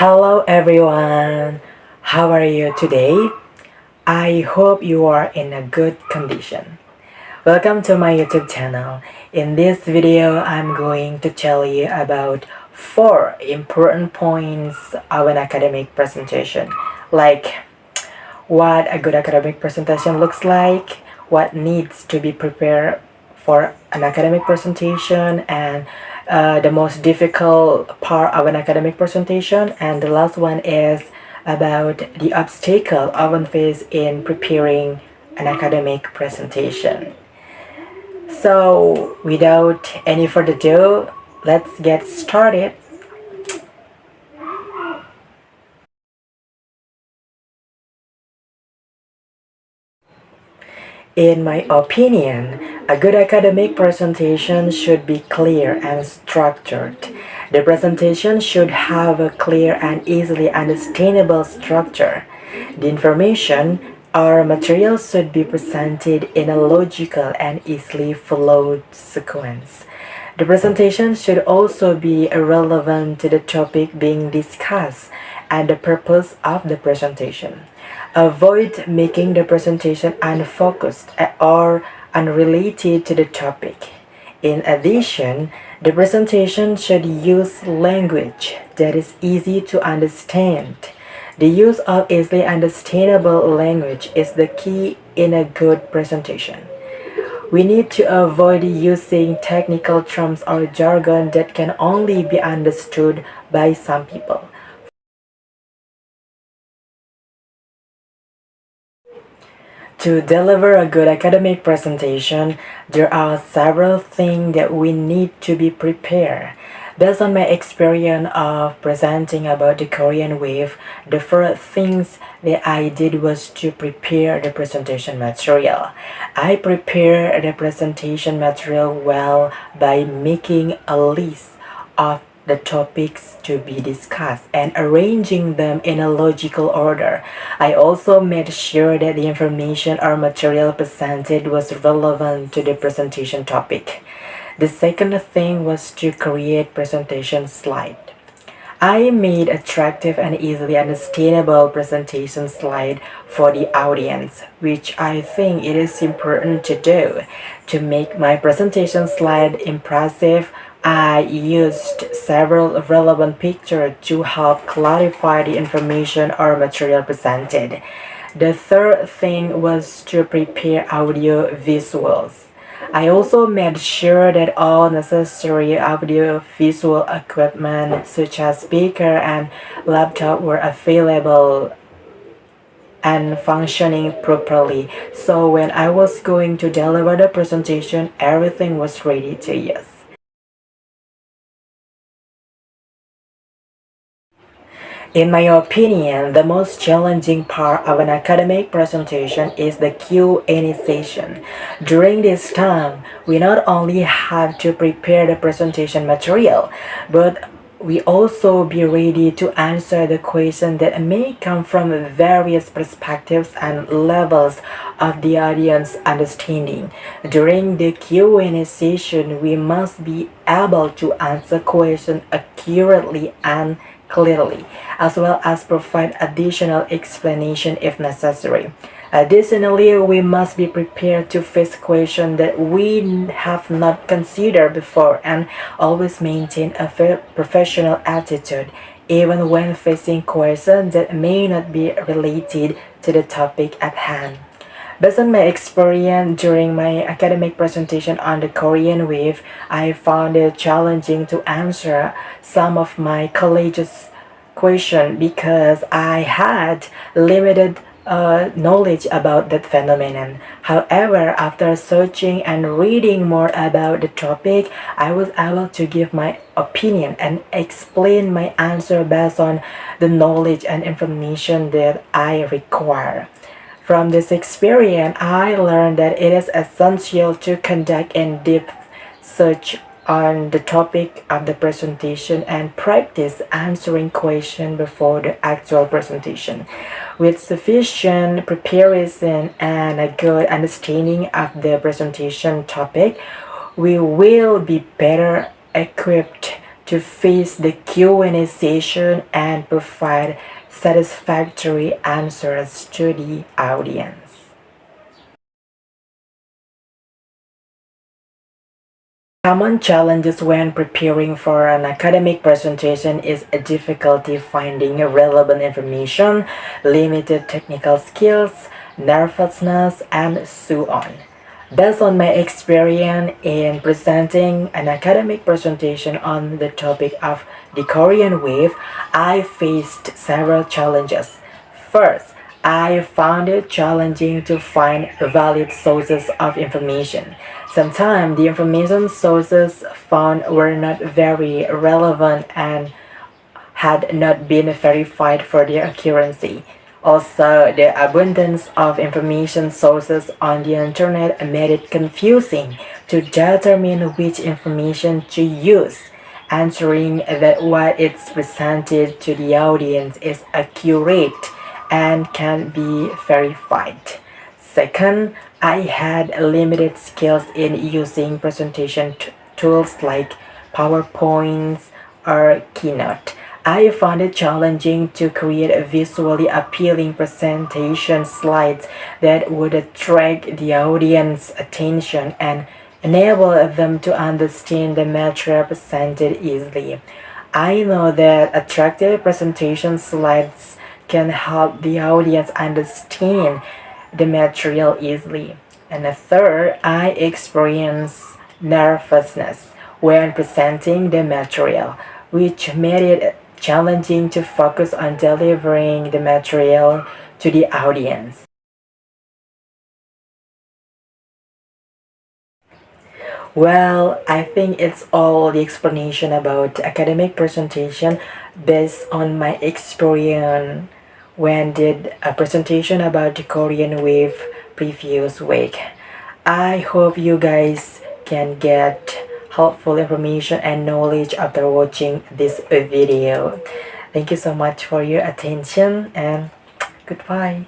Hello everyone! How are you today? I hope you are in a good condition. Welcome to my YouTube channel. In this video, I'm going to tell you about 4 important points of an academic presentation. Like what a good academic presentation looks like, what needs to be prepared for an academic presentation, and the most difficult part of an academic presentation. And the last one is about the obstacle often faced in preparing an academic presentation. So without any further ado, let's get started. In my opinion, a good academic presentation should be clear and structured. The presentation should have a clear and easily understandable structure. The information or materials should be presented in a logical and easily followed sequence. The presentation should also be relevant to the topic being discussed and the purpose of the presentation. Avoid making the presentation unfocused or unrelated to the topic. In addition, the presentation should use language that is easy to understand. The use of easily understandable language is the key in a good presentation. We need to avoid using technical terms or jargon that can only be understood by some people. To deliver a good academic presentation, there are several things that we need to be prepared. Based on my experience of presenting about the Korean wave, the first things that I did was to prepare the presentation material. I prepared the presentation material well by making a list of the topics to be discussed and arranging them in a logical order. I also made sure that the information or material presented was relevant to the presentation topic. The second thing was to create presentation slide. I made attractive and easily understandable presentation slide for the audience, which I think it is important to do. To make my presentation slide impressive, I used several relevant pictures to help clarify the information or material presented. The third thing was to prepare audio visuals. I also made sure that all necessary audio-visual equipment such as speaker and laptop were available and functioning properly. So when I was going to deliver the presentation, everything was ready to use. In my opinion, the most challenging part of an academic presentation is the Q&A session. During this time, we not only have to prepare the presentation material, but we also be ready to answer the questions that may come from various perspectives and levels of the audience understanding. During the Q&A session, we must be able to answer questions accurately and clearly, as well as provide additional explanation if necessary. Additionally, we must be prepared to face questions that we have not considered before and always maintain a professional attitude, even when facing questions that may not be related to the topic at hand. Based on my experience during my academic presentation on the Korean wave, I found it challenging to answer some of my colleagues' questions because I had limited knowledge about that phenomenon. However, after searching and reading more about the topic, I was able to give my opinion and explain my answer based on the knowledge and information that I require. From this experience, I learned that it is essential to conduct in-depth search on the topic of the presentation and practice answering questions before the actual presentation. With sufficient preparation and a good understanding of the presentation topic, we will be better equipped to face the Q&A session and provide satisfactory answers to the audience. Common challenges when preparing for an academic presentation is a difficulty finding relevant information, limited technical skills, nervousness, and so on. Based on my experience in presenting an academic presentation on the topic of the Korean wave, I faced several challenges. First, I found it challenging to find valid sources of information. Sometimes the information sources found were not very relevant and had not been verified for their accuracy. Also, the abundance of information sources on the internet made it confusing to determine which information to use, ensuring that what is presented to the audience is accurate and can be verified. Second, I had limited skills in using presentation tools like PowerPoints or Keynote. I found it challenging to create visually appealing presentation slides that would attract the audience's attention and enable them to understand the material presented easily. I know that attractive presentation slides can help the audience understand the material easily. And third, I experience nervousness when presenting the material, which made it challenging to focus on delivering the material to the audience. Well, I think it's all the explanation about academic presentation based on my experience when did a presentation about the Korean wave previous week. I hope you guys can get helpful information and knowledge after watching this video. Thank you so much for your attention and goodbye.